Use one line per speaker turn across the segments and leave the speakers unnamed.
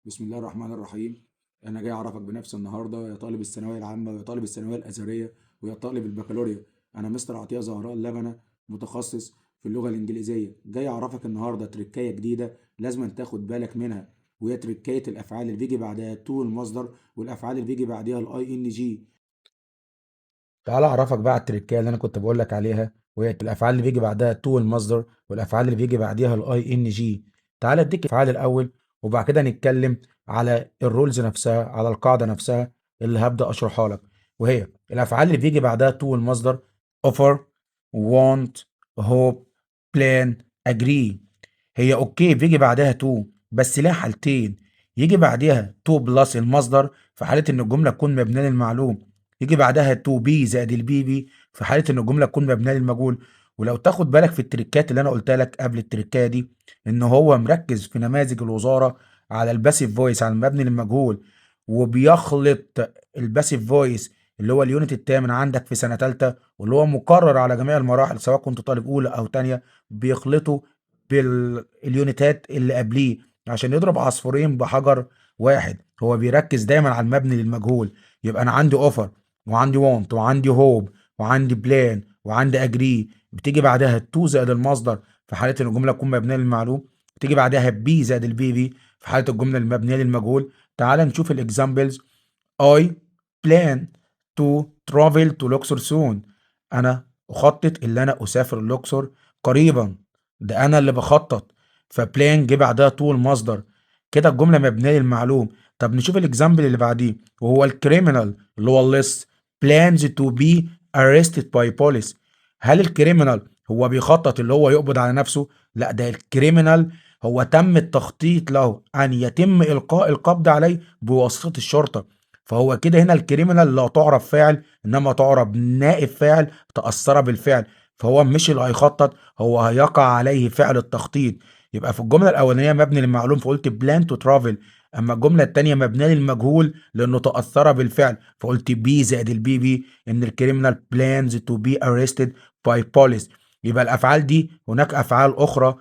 بسم الله الرحمن الرحيم. أنا جاي أعرفك بنفسي النهاردة يا طالب الثانوية العامة ويا طالب الثانوية الأزهرية ويا طالب البكالوريا. أنا مستر عطية زهراء لبنة، متخصص في اللغة الإنجليزية. جاي أعرفك النهاردة تركاية جديدة لازم تاخد بالك منها، وهي تركاية الأفعال اللي بيجي بعدها تو المصدر والأفعال اللي بيجي بعدها الأي إن جي. تعال اعرفك بقى على التركية اللي انا كنت بقول لك عليها، وهي الافعال اللي بيجي بعدها تو المصدر والافعال اللي بيجي بعدها الاي ان جي. تعال اديك الافعال الاول، وبعد كده نتكلم على الرولز نفسها، على القاعدة نفسها اللي هبدأ اشرحها لك. وهي الافعال اللي بيجي بعدها تو المصدر: offer، want، hope، plan، agree. هي اوكي بيجي بعدها تو، بس لها حالتين: يجي بعدها تو بلس المصدر في حالة ان الجملة تكون مبنية للمعلوم، يجي بعدها تو بي زائد البي بي في حالة ان الجملة تكون مبنية للمجهول. ولو تاخد بالك في التريكات اللي انا قلتها لك قبل التريكايه دي، ان هو مركز في نماذج الوزارة على الباسيف فويس، على المبني للمجهول، وبيخلط الباسيف فويس اللي هو اليونت التامن عندك في سنة تالتة، واللي هو مكرر على جميع المراحل سواء كنت طالب اولى او تانية، بيخلطه باليونتات اللي قبليه عشان يضرب عصفورين بحجر واحد. هو بيركز دايما على المبني للمجهول. يبقى انا عندي اوفر، وعندي وونت، وعندي هوب، وعندي بلان، وعندي اجري، بتيجي بعدها تو زائد المصدر في حاله ان الجمله تكون مبنيه للمعلوم، بتيجي بعدها بي زائد البي بي في حاله الجمله المبنيه للمجهول. تعال نشوف الاكزامبلز. I plan to travel to Luxor soon. أنا أخطط اللي أنا أسافر الأقصر قريبا. ده أنا اللي بخطط، فبلان جه بعدها تو المصدر، كده الجملة مبنية للمعلوم. طب نشوف الإكزامبل اللي بعديه، وهو الكريمنال اللي هو اللص plans to be arrested by police. هل الكريمنال هو بيخطط اللي هو يقبض على نفسه؟ لا، ده الكريمنال هو تم التخطيط له أن يتم إلقاء القبض عليه بواسطة الشرطة. فهو كده هنا الكريمنال لا تعرف فاعل، انما تعرف نائب فاعل تأثر بالفعل. فهو مش اللي هيخطط، هو هيقع عليه فعل التخطيط. يبقى في الجملة الأولانية مبني للمعلوم فقلت بلان تو ترافل، أما الجملة التانية مبنية للمجهول لأنه تأثر بالفعل فقلت بي زائد البي بي، إن الكريمنال بلانز تو بي arrested باي بوليس. يبقى الأفعال دي هناك أفعال أخرى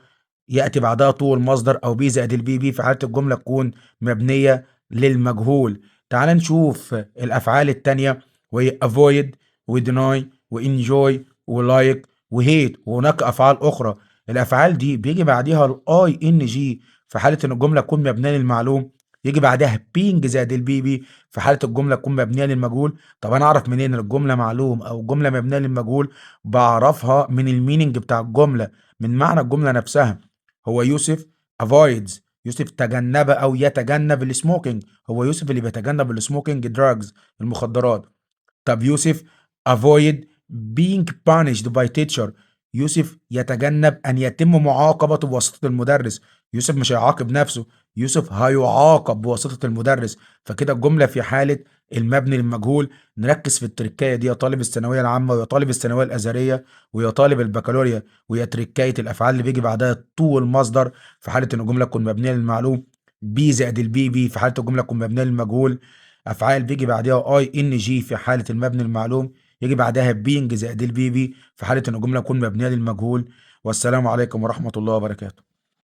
يأتي بعدها طول مصدر أو بي زائد البي بي في حالة الجملة تكون مبنية للمجهول. تعال نشوف الأفعال التانية، وهي avoid و deny و enjoy و like و hate. وهناك أفعال أخرى الأفعال دي بيجي بعديها ال ing في حالة إن الجملة تكون مبنية للمعلوم، يجي بعدها being زائد البي بي في حالة الجملة تكون مبنية للمجهول. طب أنا أعرف منين إن الجملة معلوم أو الجملة مبنية للمجهول؟ بعرفها من الميننج بتاع الجملة، من معنى الجملة نفسها. هو يوسف avoids، يوسف تجنب أو يتجنب السموكينج. هو يوسف اللي بيتجنب السموكينج دراجز، المخدرات. طب يوسف avoid being punished by teacher، يوسف يتجنب أن يتم معاقبته بواسطة المدرس. يوسف مش هيعاقب نفسه، يوسف هيعاقب بواسطة المدرس. فكده الجملة في حالة المبني للمجهول. نركز في التركاية دي يا طالب الثانوية العامة ويا طالب الثانوية الأزهرية ويا طالب البكالوريا، ويا تركاية الأفعال اللي بيجي بعدها طول المصدر في حالة إن الجملة تكون مبنية للمعلوم، بي زائد البي بي في حالة الجملة تكون مبنية للمجهول، افعال بيجي بعدها اي ان جي في حاله المبني المعلوم، يجي بعدها بينج زائد البي بي في حاله ان الجمله تكون مبنيه للمجهول. والسلام عليكم ورحمه الله وبركاته.